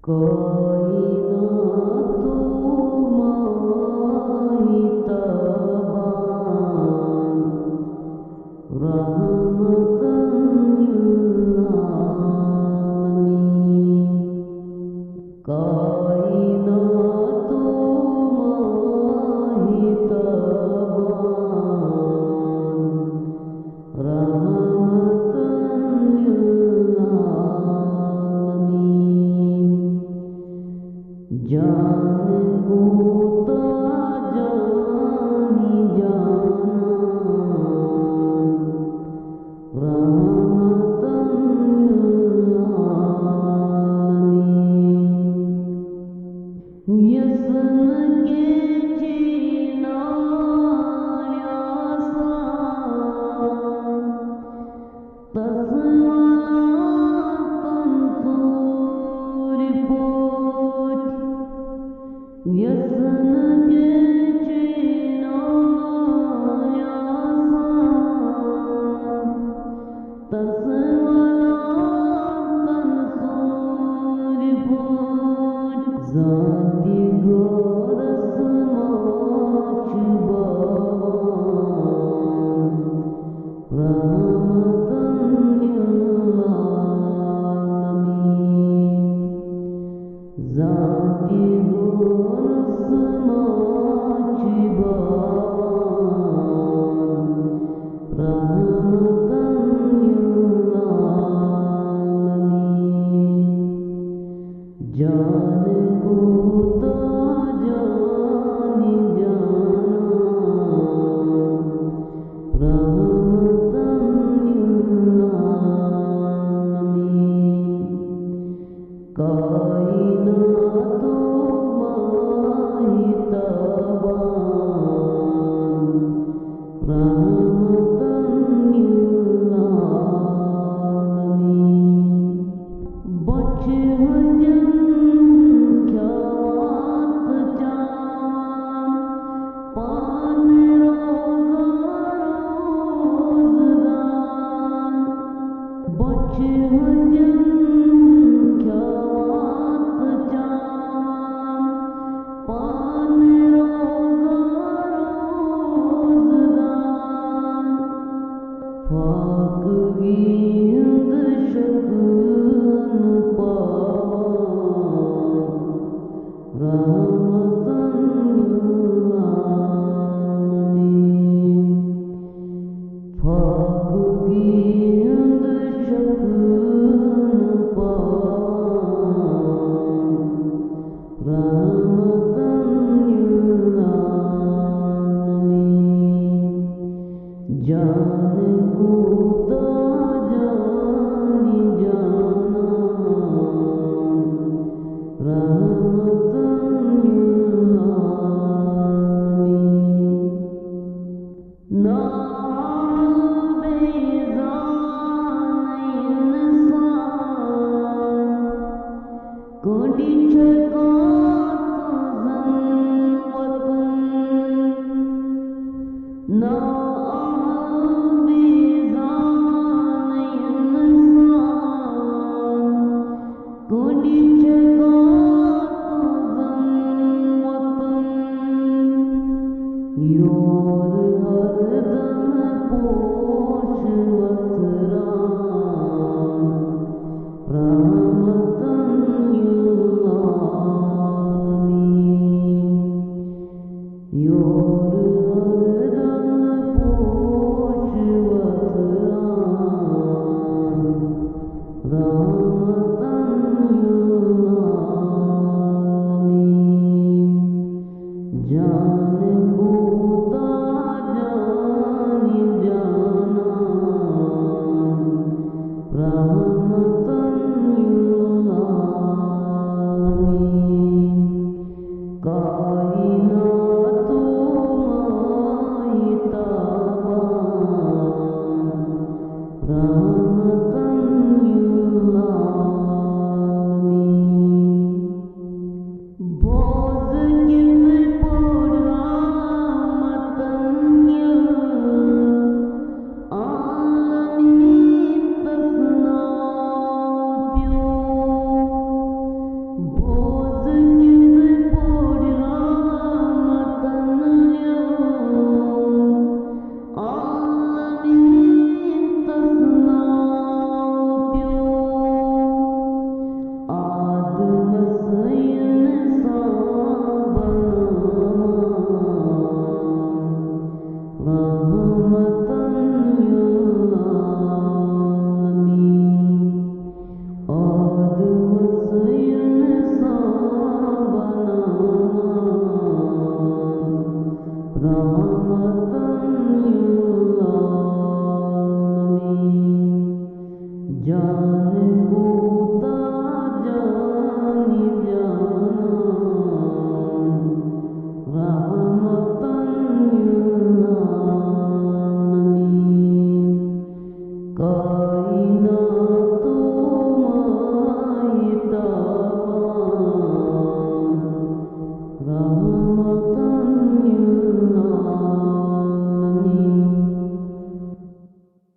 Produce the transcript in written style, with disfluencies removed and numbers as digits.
कोई ना तू माही तबान रहमतन लिल आलमीन। कोई ना तू माही तबान रहमतन लिल आलमीन। जान बूता जानी जाना रहमतन लिल आलमीन। यसन के चीना यासान तस्वाला तंसूर पोट। यसन के चीना यासान तस्वाला तंसूर पोट। ज़ाती गोरस माच बावान रहमतन लिल आलमीन। ज़ाती गोरस माच बावान रहमतन लिल आलमीन। जान बूता जानी जाना रहमतन लिल आलमीन। कायनात माही तबान रहमतन लिल आलमीन। बच हजन ख्यात चान पान रोज़ा रोज़दान। बच हजन ख्यात चान पान रोज़ा रोज़दान। फाक गिंद शकन पावान रहमतन लिल आलमीन। फाक गिंद शकन पावान रहमतन लिल आलमीन। जान बूता जानी जाना रहमतन लिल आलमीन। नाल बेज़ान इंसान कोडी छका तो जन वतन। नाल बेज़ान इंसान कोडी